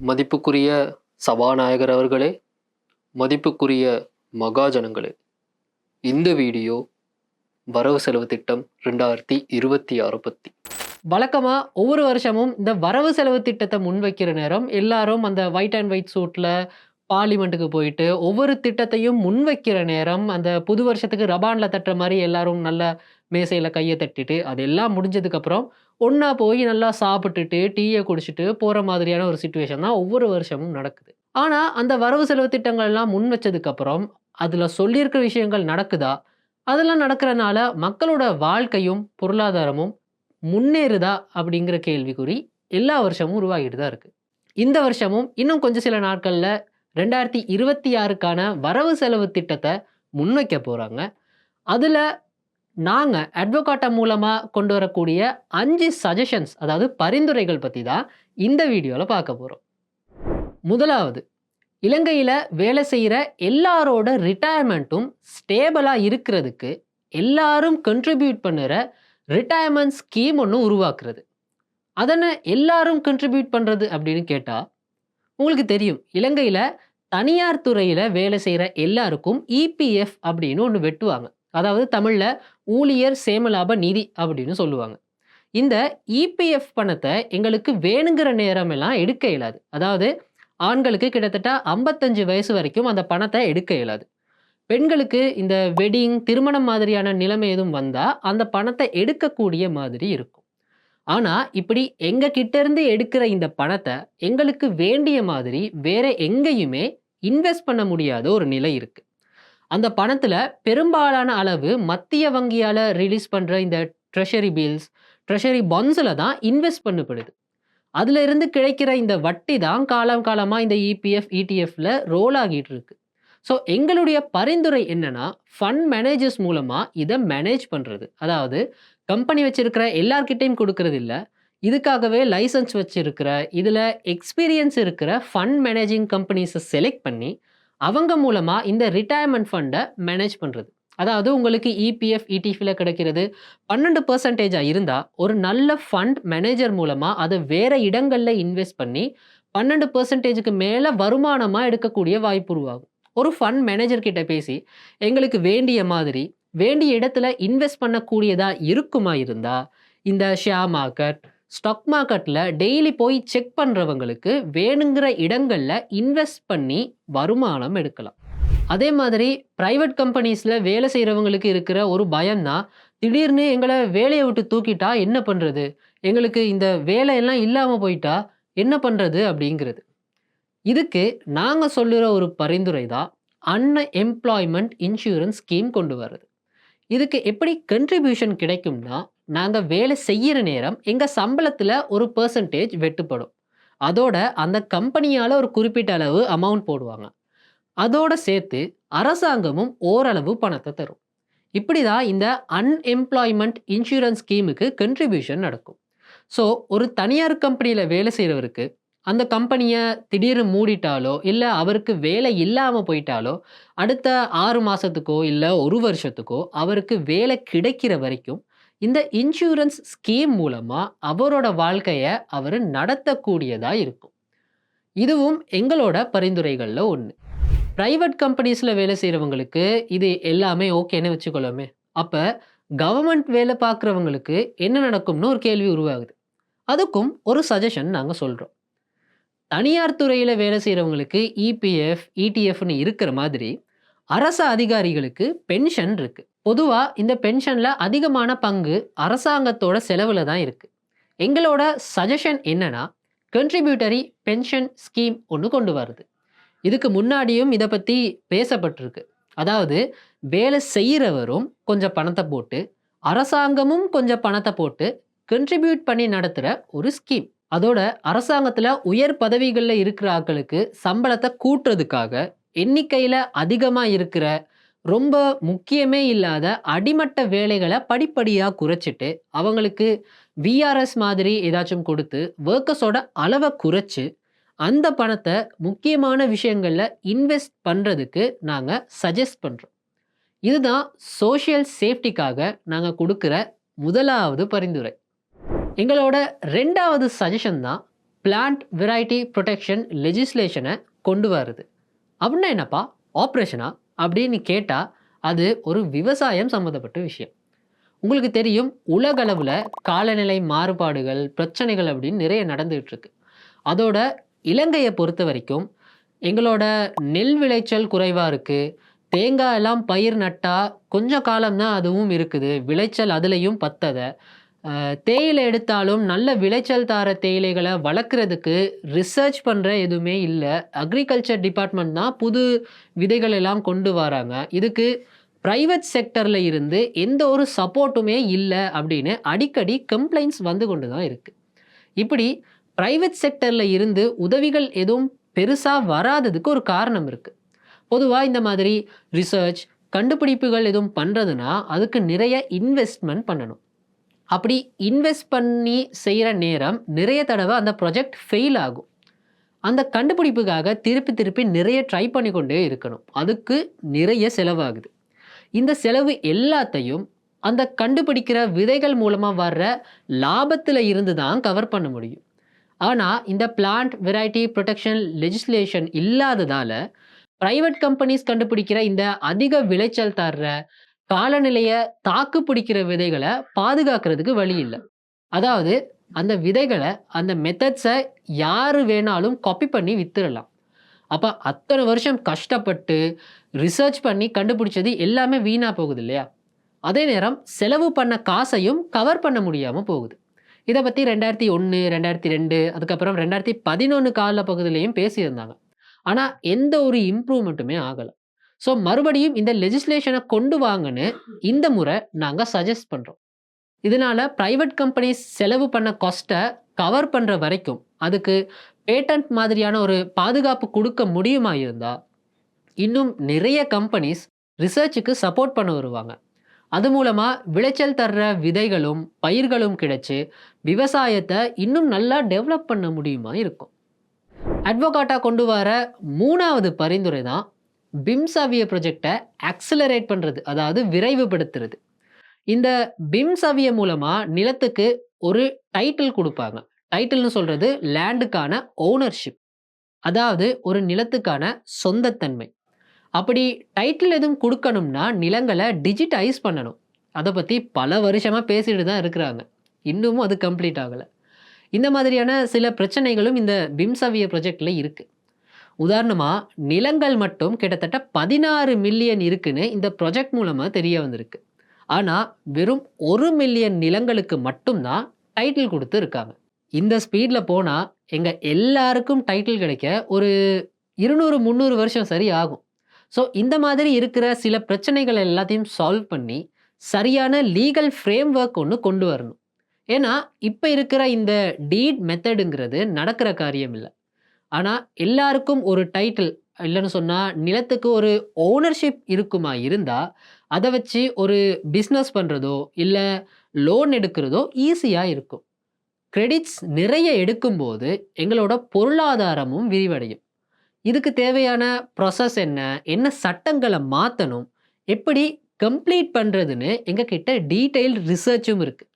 மதிப்புக்குரிய சபாநாயகர் அவர்களே, மதிப்புக்குரிய மகாஜனங்களே, இந்த வீடியோ வரவு செலவு திட்டம் 2026 பற்றி. வழக்கமாக ஒவ்வொரு வருஷமும் இந்த வரவு செலவு திட்டத்தை முன்வைக்கிற நேரம் எல்லாரும் அந்த ஒயிட் அண்ட் ஒயிட் சூட்டில் பார்லிமெண்ட்டுக்கு போயிட்டு ஒவ்வொரு திட்டத்தையும் முன்வைக்கிற நேரம் அந்த புது வருஷத்துக்கு ரபானில் தட்டுற மாதிரி எல்லாரும் நல்ல மேசையில் கையை தட்டிட்டு அதெல்லாம் முடிஞ்சதுக்கப்புறம் ஒன்றா போய் நல்லா சாப்பிட்டுட்டு டீயை குடிச்சிட்டு போகிற மாதிரியான ஒரு சுச்சுவேஷன் தான் ஒவ்வொரு வருஷமும் நடக்குது. ஆனால் அந்த வரவு செலவு திட்டங்கள்லாம் முன் வச்சதுக்கப்புறம் அதில் சொல்லியிருக்கிற விஷயங்கள் நடக்குதா, அதெல்லாம் நடக்கிறனால மக்களோட வாழ்க்கையும் பொருளாதாரமும் முன்னேறுதா அப்படிங்கிற கேள்விக்குறி எல்லா வருஷமும் உருவாகிட்டு தான் இருக்குது. இந்த வருஷமும் இன்னும் கொஞ்சம் சில நாட்களில் 2026க்கான வரவு செலவு திட்டத்தை முன்வைக்க போகிறாங்க. அதில் நாங்கள் அட்வொகேட்டா மூலமாக கொண்டு வரக்கூடிய 5 சஜஷன்ஸ், அதாவது பரிந்துரைகள் பற்றி தான் இந்த வீடியோவில் பார்க்க போகிறோம். முதலாவது, இலங்கையில் வேலை செய்கிற எல்லாரோட ரிட்டையர்மெண்ட்டும் ஸ்டேபிளாக இருக்கிறதுக்கு எல்லாரும் கண்ட்ரிபியூட் பண்ணுற ரிட்டையர்மெண்ட் ஸ்கீம் ஒன்று உருவாக்குறது. அதனை எல்லாரும் கண்ட்ரிபியூட் பண்ணுறது அப்படின்னு கேட்டால் உங்களுக்கு தெரியும், இலங்கையில் தனியார் துறையில் வேலை செய்கிற எல்லாருக்கும் இபிஎஃப் அப்படின்னு ஒன்று வெட்டுவாங்க. அதாவது தமிழில் ஊழியர் சேமலாப நிதி அப்படின்னு சொல்லுவாங்க. இந்த இபிஎஃப் பணத்தை எங்களுக்கு வேணுங்கிற நேரமெல்லாம் எடுக்க இயலாது. அதாவது ஆண்களுக்கு கிட்டத்தட்ட 55 வயசு வரைக்கும் அந்த பணத்தை எடுக்க இயலாது. பெண்களுக்கு இந்த வெட்டிங், திருமணம் மாதிரியான நிலைமை எதுவும் வந்தால் அந்த பணத்தை எடுக்கக்கூடிய மாதிரி இருக்கும். ஆனால் இப்படி எங்கள் கிட்டேருந்து எடுக்கிற இந்த பணத்தை எங்களுக்கு வேண்டிய மாதிரி வேற எங்கேயுமே இன்வெஸ்ட் பண்ண முடியாத ஒரு நிலை இருக்குது. அந்த பணத்தில் பெரும்பாலான அளவு மத்திய வங்கியால் ரிலீஸ் பண்ணுற இந்த ட்ரெஷரி பில்ஸ், ட்ரெஷரி பாண்ட்ஸில் தான் இன்வெஸ்ட் பண்ணப்படுது. அதில் இருந்து கிடைக்கிற இந்த வட்டி தான் காலம் காலமாக இந்த இபிஎஃப் இடிஎஃப்ல ரோல் ஆகிட்டு இருக்கு. ஸோ எங்களுடைய பரிந்துரை என்னன்னா, ஃபண்ட் மேனேஜர்ஸ் மூலமாக இதை மேனேஜ் பண்ணுறது. அதாவது கம்பெனி வச்சிருக்கிற எல்லார்கிட்டையும் கொடுக்கறது இல்லை, இதுக்காகவே லைசன்ஸ் வச்சிருக்கிற இதில் எக்ஸ்பீரியன்ஸ் இருக்கிற ஃபண்ட் மேனேஜிங் கம்பெனிஸை செலக்ட் பண்ணி அவங்க மூலமாக இந்த ரிட்டையர்மெண்ட் ஃபண்டை மேனேஜ் பண்ணுறது. அதாவது உங்களுக்கு இபிஎஃப் இடிஎஃப்ல கிடைக்கிறது 12% இருந்தால் ஒரு நல்ல ஃபண்ட் மேனேஜர் மூலமாக அதை வேறு இடங்களில் இன்வெஸ்ட் பண்ணி 12%க்கு மேலே வருமானமாக எடுக்கக்கூடிய வாய்ப்பு உருவாகும். ஒரு ஃபண்ட் மேனேஜர் கிட்ட பேசி எங்களுக்கு வேண்டிய மாதிரி வேண்டிய இடத்துல இன்வெஸ்ட் பண்ணக்கூடியதாக இருக்குமா இருந்தால் இந்த ஷேர் மார்க்கெட், ஸ்டாக் மார்க்கெட்டில் டெய்லி போய் செக் பண்ணுறவங்களுக்கு வேணுங்கிற இடங்களில் இன்வெஸ்ட் பண்ணி வருமானம் எடுக்கலாம். அதே மாதிரி ப்ரைவேட் கம்பெனிஸில் வேலை செய்கிறவங்களுக்கு இருக்கிற ஒரு பயம்தான், திடீர்னு எங்களை வேலையை விட்டு தூக்கிட்டா என்ன பண்ணுறது, எங்களுக்கு இந்த வேலையெல்லாம் இல்லாமல் போயிட்டா என்ன பண்ணுறது அப்படிங்கிறது. இதுக்கு நாங்கள் சொல்லுகிற ஒரு பரிந்துரை தான் அன்எம்ப்ளாய்மெண்ட் இன்சூரன்ஸ் ஸ்கீம் கொண்டு வர்றது. இதுக்கு எப்படி கண்ட்ரிபியூஷன் கிடைக்கும்னா, நாங்கள் வேலை செய்கிற நேரம் எங்கள் சம்பளத்தில் ஒரு % வெட்டுப்படும். அதோட அந்த கம்பெனியால் ஒரு குறிப்பிட்ட அளவு அமௌண்ட் போடுவாங்க. அதோட சேர்த்து அரசாங்கமும் ஓரளவு பணத்தை தரும். இப்படி தான் இந்த அன்எம்ப்ளாய்மெண்ட் இன்சூரன்ஸ் ஸ்கீமுக்கு கண்ட்ரிபியூஷன் நடக்கும். ஸோ ஒரு தனியார் கம்பெனியில் வேலை செய்கிறவருக்கு அந்த கம்பெனியை திடீர்னு மூடிட்டாலோ இல்லை அவருக்கு வேலை இல்லாமல் போயிட்டாலோ அடுத்த 6 மாதத்துக்கோ இல்லை 1 வருஷத்துக்கோ அவருக்கு வேலை கிடைக்கிற வரைக்கும் இந்த இன்சூரன்ஸ் ஸ்கீம் மூலமாக அவரோட வாழ்க்கையை அவர் நடத்தக்கூடியதாக இருக்கும். இதுவும் எங்களோட பரிந்துரைகளில் ஒன்று. ப்ரைவேட் கம்பெனிஸில் வேலை செய்கிறவங்களுக்கு இது எல்லாமே ஓகேன்னு வச்சுக்கொள்ளுமே. அப்போ கவர்மெண்ட் வேலை பார்க்குறவங்களுக்கு என்ன நடக்கும்னு ஒரு கேள்வி உருவாகுது. அதுக்கும் ஒரு சஜஷன் நாங்கள் சொல்கிறோம். தனியார் துறையில் வேலை செய்கிறவங்களுக்கு இபிஎஃப் இடிஎஃப்னு இருக்கிற மாதிரி அரசு அதிகாரிகளுக்கு பென்ஷன் இருக்குது. பொதுவாக இந்த பென்ஷனில் அதிகமான பங்கு அரசாங்கத்தோட செலவில் தான் இருக்குது. எங்களோட சஜஷன் என்னன்னா, கண்ட்ரிபியூட்டரி பென்ஷன் ஸ்கீம் ஒன்று கொண்டு வருது. இதுக்கு முன்னாடியும் இதை பற்றி பேசப்பட்டிருக்கு. அதாவது வேலை செய்கிறவரும் கொஞ்சம் பணத்தை போட்டு அரசாங்கமும் கொஞ்சம் பணத்தை போட்டு கண்ட்ரிபியூட் பண்ணி நடத்துகிற ஒரு ஸ்கீம். அதோட அரசாங்கத்தில் உயர் பதவிகளில் இருக்கிற ஆட்களுக்கு சம்பளத்தை கூட்டுறதுக்காக எண்ணிக்கையில் அதிகமாக இருக்கிற ரொம்ப முக்கியமே இல்லாத அடிமட்ட வேலைகளை படிப்படியாக குறைச்சிட்டு அவங்களுக்கு விஆர்எஸ் மாதிரி ஏதாச்சும் கொடுத்து ஒர்க்கர்ஸோட அளவை குறைச்சி அந்த பணத்தை முக்கியமான விஷயங்களில் இன்வெஸ்ட் பண்ணுறதுக்கு நாங்கள் சஜஸ்ட் பண்ணுறோம். இதுதான் சோஷியல் சேஃப்டிக்காக நாங்கள் கொடுக்குற முதலாவது பரிந்துரை. எங்களோட 2வது சஜஷன் தான் பிளான்ட் வெரைட்டி ப்ரொடெக்ஷன் லெஜிஸ்லேஷனை கொண்டு வருது. அப்படின்னா என்னப்பா ஆப்ரேஷனா அப்படின்னு கேட்டால் அது ஒரு விவசாயம் சம்மந்தப்பட்ட விஷயம். உங்களுக்கு தெரியும், உலகளவில் காலநிலை மாறுபாடுகள் பிரச்சனைகள் அப்படின்னு நிறைய நடந்துகிட்டு இருக்கு. அதோட இலங்கையை பொறுத்த வரைக்கும் எங்களோட நெல் விளைச்சல் குறைவாக இருக்குது. தேங்காய் எல்லாம் பயிர் நட்டால் கொஞ்சம் காலம்தான் அதுவும் இருக்குது, விளைச்சல் அதுலேயும் பத்ததை. தேயிலை எடுத்தாலும் நல்ல விளைச்சல் தார தேயிலைகளை வளர்க்குறதுக்கு ரிசர்ச் பண்ணுற எதுவுமே இல்லை. அக்ரிகல்ச்சர் டிபார்ட்மெண்ட் தான் புது விதைகள் எல்லாம் கொண்டு வராங்க. இதுக்கு ப்ரைவேட் செக்டரில் இருந்து எந்த ஒரு சப்போர்ட்டுமே இல்லை அப்படின்னு அடிக்கடி கம்ப்ளைண்ட்ஸ் வந்து கொண்டு தான் இருக்குது. இப்படி ப்ரைவேட் செக்டரில் இருந்து உதவிகள் எதுவும் பெருசாக வராததுக்கு ஒரு காரணம் இருக்குது. பொதுவாக இந்த மாதிரி ரிசர்ச் கண்டுபிடிப்புகள் எதுவும் பண்ணுறதுனா அதுக்கு நிறைய இன்வெஸ்ட்மெண்ட் பண்ணணும். அப்படி இன்வெஸ்ட் பண்ணி செய்கிற நேரம் நிறைய தடவை அந்த ப்ராஜெக்ட் ஃபெயில் ஆகும். அந்த கண்டுபிடிப்புக்காக திருப்பி திருப்பி நிறைய ட்ரை பண்ணி கொண்டே இருக்கணும். அதுக்கு நிறைய செலவாகுது. இந்த செலவு எல்லாத்தையும் அந்த கண்டுபிடிக்கிற விதைகள் மூலமாக வர்ற லாபத்தில் இருந்து தான் கவர் பண்ண முடியும். ஆனால் இந்த பிளான்ட் வெரைட்டி ப்ரொடெக்ஷன் லெஜிஸ்லேஷன் இல்லாததால் ப்ரைவேட் கம்பெனிஸ் கண்டுபிடிக்கிற இந்த அதிக விளைச்சல் தர்ற காலநிலையை தாக்கு பிடிக்கிற விதைகளை பாதுகாக்கிறதுக்கு வழி இல்லை. அதாவது அந்த விதைகளை அந்த மெத்தட்ஸை யார் வேணாலும் காப்பி பண்ணி வித்துடலாம். அப்போ அத்தனை வருஷம் கஷ்டப்பட்டு ரிசர்ச் பண்ணி கண்டுபிடிச்சது எல்லாமே வீணாக போகுது இல்லையா? அதே நேரம் செலவு பண்ண காசையும் கவர் பண்ண முடியாமல் போகுது. இதை பற்றி 2001, 2002 அதுக்கப்புறம் 2011 கால பகுதியிலையும் பேசியிருந்தாங்க. ஆனால் எந்த ஒரு இம்ப்ரூவ்மெண்ட்டுமே ஆகலை. ஸோ மறுபடியும் இந்த லெஜிஸ்லேஷனை கொண்டு வாங்கன்னு இந்த முறை நாங்கள் சஜஸ்ட் பண்ணுறோம். இதனால் ப்ரைவேட் கம்பெனிஸ் செலவு பண்ண காஸ்ட்டை கவர் பண்ணுற வரைக்கும் அதுக்கு பேட்டன்ட் மாதிரியான ஒரு பாதுகாப்பு கொடுக்க முடியுமா இருந்தால் இன்னும் நிறைய கம்பெனிஸ் ரிசர்ச்சுக்கு சப்போர்ட் பண்ண வருவாங்க. அது மூலமாக விளைச்சல் தர்ற விதைகளும் பயிர்களும் கிடைச்சி விவசாயத்தை இன்னும் நல்லா டெவலப் பண்ண முடியுமா இருக்கும். அட்வொகாட்டா கொண்டு வர 3வது பரிந்துரை தான் பிம்சாவிய ப்ரொஜெக்டை ஆக்சிலரேட் பண்ணுறது, அதாவது விரைவுபடுத்துறது. இந்த பிம்சாவிய மூலமாக நிலத்துக்கு ஒரு டைட்டில் கொடுப்பாங்க. டைட்டில்னு சொல்கிறது லேண்டுக்கான ஓனர்ஷிப், அதாவது ஒரு நிலத்துக்கான சொந்தத்தன்மை. அப்படி டைட்டில் எதுவும் கொடுக்கணும்னா நிலங்களை டிஜிட்டைஸ் பண்ணணும். அதை பற்றி பல வருஷமாக பேசிட்டு தான் இருக்கிறாங்க. இன்னமும் அது கம்ப்ளீட் ஆகலை. இந்த மாதிரியான சில பிரச்சனைகளும் இந்த பிம்சாவிய ப்ரொஜெக்டில் இருக்குது. உதாரணமாக நிலங்கள் மட்டும் கிட்டத்தட்ட 16 மில்லியன் இருக்குன்னு இந்த ப்ராஜெக்ட் மூலமாக தெரிய வந்திருக்கு. ஆனால் வெறும் 1 மில்லியன் நிலங்களுக்கு மட்டும்தான் டைட்டில் கொடுத்து இருக்காங்க. இந்த ஸ்பீடில் போனால் எங்கள் எல்லாருக்கும் டைட்டில் கிடைக்க ஒரு 200-300 வருஷம் சரி ஆகும். ஸோ இந்த மாதிரி இருக்கிற சில பிரச்சனைகள் எல்லாத்தையும் சால்வ் பண்ணி சரியான லீகல் ஃப்ரேம் ஒர்க் ஒன்று கொண்டு வரணும். ஏன்னா இப்போ இருக்கிற இந்த டீட் மெத்தடுங்கிறது நடக்கிற காரியம் இல்லை. ஆனால் எல்லாருக்கும் ஒரு டைட்டில் இல்லைன்னு சொன்னால் நிலத்துக்கு ஒரு ஓனர்ஷிப் இருக்குமா இருந்தால் அதை வச்சு ஒரு பிஸ்னஸ் பண்ணுறதோ இல்லை லோன் எடுக்கிறதோ ஈஸியாக இருக்கும். கிரெடிட்ஸ் நிறைய எடுக்கும்போது எங்களோட பொருளாதாரமும் விரிவடையும். இதுக்கு தேவையான ப்ராசஸ் என்ன, என்ன சட்டங்களை மாற்றணும், எப்படி கம்ப்ளீட் பண்ணுறதுன்னு எங்ககிட்ட டீட்டெயில்டு ரிசர்ச்சும் இருக்குது.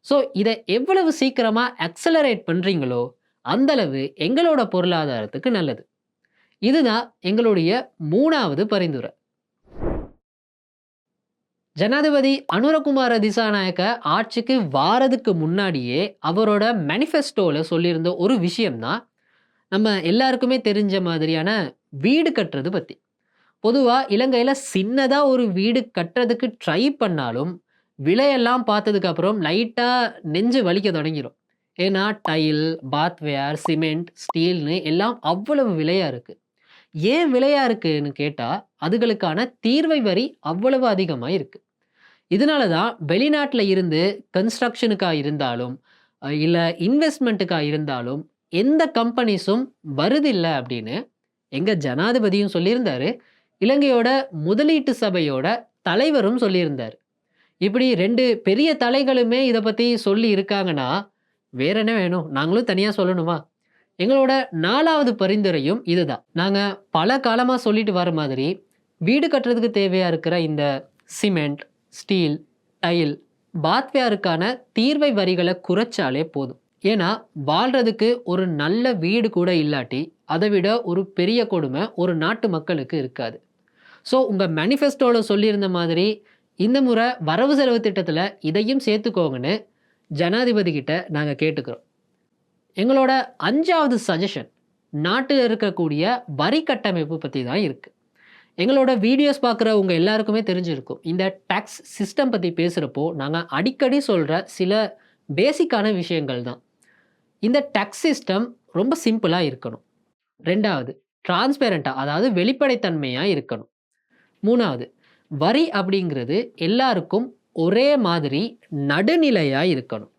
ஸோ இதை எவ்வளவு சீக்கிரமாக அக்சலரேட் பண்ணுறீங்களோ அந்தளவு எங்களோட பொருளாதாரத்துக்கு நல்லது. இதுதான் எங்களுடைய 3வது பரிந்துரை. ஜனாதிபதி அனுரகுமார திசாநாயக்க ஆட்சிக்கு வாரதுக்கு முன்னாடியே அவரோட மேனிஃபெஸ்டோவில் சொல்லியிருந்த ஒரு விஷயம்தான் நம்ம எல்லாருக்குமே தெரிஞ்ச மாதிரியான வீடு கட்டுறது பற்றி. பொதுவாக இலங்கையில் சின்னதாக ஒரு வீடு கட்டுறதுக்கு ட்ரை பண்ணாலும் விலையெல்லாம் பார்த்ததுக்கப்புறம் லைட்டாக நெஞ்சு வலிக்க தொடங்கிடும். ஏன்னா டைல், பாத்வேர், சிமெண்ட், ஸ்டீல்னு எல்லாம் அவ்வளவு விலையாக இருக்குது. ஏன் விலையாக இருக்குதுன்னு கேட்டால் அதுகளுக்கான தீர்வை வரி அவ்வளவு அதிகமாக இருக்குது. இதனால தான் வெளிநாட்டில் இருந்து கன்ஸ்ட்ரக்ஷனுக்காக இருந்தாலும் இல்லை இன்வெஸ்ட்மெண்ட்டுக்காக இருந்தாலும் எந்த கம்பெனிஸும் வருதில்லை அப்படின்னு எங்கள் ஜனாதிபதியும் சொல்லியிருந்தார். இலங்கையோட முதலீட்டு சபையோட தலைவரும் சொல்லியிருந்தார். இப்படி 2 பெரிய தலைகளுமே இதை பற்றி சொல்லி இருக்காங்கன்னா வேற என்ன வேணும், நாங்களும் தனியாக சொல்லணுமா? எங்களோட 4வது பரிந்துரையும் இதுதான். நாங்கள் பல காலமாக சொல்லிட்டு வர மாதிரி வீடு கட்டுறதுக்கு தேவையாக இருக்கிற இந்த சிமெண்ட், ஸ்டீல், டைல், பாத்வேருக்கான தீர்வை வரிகளை குறைச்சாலே போதும். ஏன்னா வாழ்றதுக்கு ஒரு நல்ல வீடு கூட இல்லாட்டி அதை விட ஒரு பெரிய கொடுமை ஒரு நாட்டு மக்களுக்கு இருக்காது. ஸோ உங்கள் மேனிஃபெஸ்டோவில் சொல்லியிருந்த மாதிரி இந்த முறை வரவு செலவு திட்டத்தில் இதையும் சேர்த்துக்கோங்கன்னு ஜனாதிபதி கிட்ட நாங்கள் கேட்டுக்கிறோம். எங்களோட 5வது சஜஷன் நாட்டில் இருக்கக்கூடிய வரி கட்டமைப்பு பற்றி தான் இருக்குது. எங்களோட வீடியோஸ் பார்க்குற உங்கள் எல்லாருக்குமே தெரிஞ்சிருக்கும். இந்த டேக்ஸ் சிஸ்டம் பற்றி பேசுகிறப்போ நாங்கள் அடிக்கடி சொல்கிற சில பேசிக்கான விஷயங்கள் தான். இந்த டேக்ஸ் சிஸ்டம் ரொம்ப சிம்பிளாக இருக்கணும். 2வது டிரான்ஸ்பேரண்ட்டாக, அதாவது வெளிப்படைத்தன்மையாக இருக்கணும். 3வது வரி அப்படிங்கிறது எல்லாருக்கும் ஒரே மாதிரி நடுநிலையாக இருக்கணும்.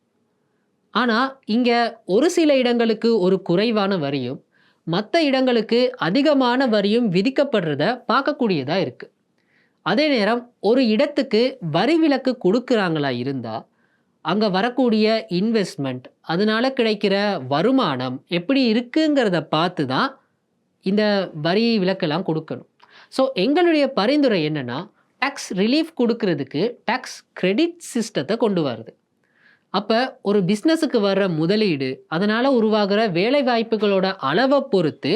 ஆனால் இங்கே ஒரு சில இடங்களுக்கு ஒரு குறைவான வரியும் மற்ற இடங்களுக்கு அதிகமான வரியும் விதிக்கப்படுறத பார்க்கக்கூடியதாக இருக்குது. அதே நேரம் ஒரு இடத்துக்கு வரி விலக்கு கொடுக்குறாங்களா இருந்தால் அங்கே வரக்கூடிய இன்வெஸ்ட்மெண்ட், அதனால கிடைக்கிற வருமானம் எப்படி இருக்குங்கிறத பார்த்து தான் இந்த வரி விலக்கெல்லாம் கொடுக்கணும். ஸோ எங்களுடைய பரிந்துரை என்னென்னா, டேக்ஸ் ரிலீஃப் கொடுக்கறதுக்கு டேக்ஸ் கிரெடிட் சிஸ்டத்தை கொண்டு வருது. அப்போ ஒரு பிஸ்னஸுக்கு வர்ற முதலீடு, அதனால் உருவாகிற வேலை வாய்ப்புகளோட அளவை பொறுத்து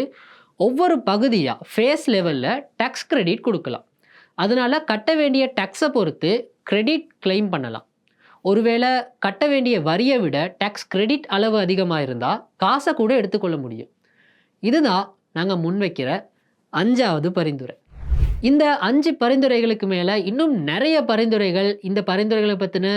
ஒவ்வொரு பகுதியாக ஃபேஸ் லெவலில் டேக்ஸ் கிரெடிட் கொடுக்கலாம். அதனால் கட்ட வேண்டிய டேக்ஸை பொறுத்து கிரெடிட் கிளைம் பண்ணலாம். ஒருவேளை கட்ட வேண்டிய வரியை விட டேக்ஸ் கிரெடிட் அளவு அதிகமாக இருந்தால் காசை கூட எடுத்துக்கொள்ள முடியும். இதுதான் நாங்கள் முன்வைக்கிற 5வது பரிந்துரை. இந்த 5 பரிந்துரைகளுக்கு மேலே இன்னும் நிறைய பரிந்துரைகள், இந்த பரிந்துரைகளை பற்றின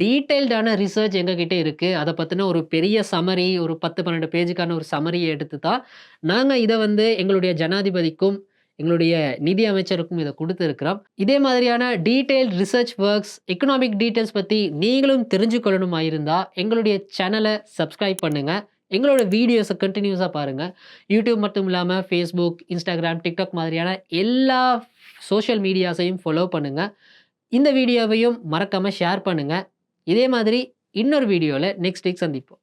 டீட்டெயில்டான ரிசர்ச் எங்ககிட்ட இருக்குது. அதை பற்றின ஒரு பெரிய சமரி, ஒரு 10-12 பேஜுக்கான ஒரு சமரியை எடுத்து தான் நாங்கள் இதை எங்களுடைய ஜனாதிபதிக்கும் எங்களுடைய நிதி அமைச்சருக்கும் இதை கொடுத்துருக்கிறோம். இதே மாதிரியான detail research works, economic details பற்றி நீங்களும் தெரிஞ்சுக்கொள்ளணுமா இருந்தால் எங்களுடைய சேனலை சப்ஸ்கிரைப் பண்ணுங்கள். எங்களோட வீடியோஸை கண்டினியூஸாக பாருங்கள். யூடியூப் மட்டும் இல்லாமல் ஃபேஸ்புக், இன்ஸ்டாகிராம், டிக்டாக் மாதிரியான எல்லா சோஷியல் மீடியாஸையும் ஃபாலோ பண்ணுங்கள். இந்த வீடியோவையும் மறக்காமல் ஷேர் பண்ணுங்கள். இதே மாதிரி இன்னொரு வீடியோவில் நெக்ஸ்ட் வீக் சந்திப்போம்.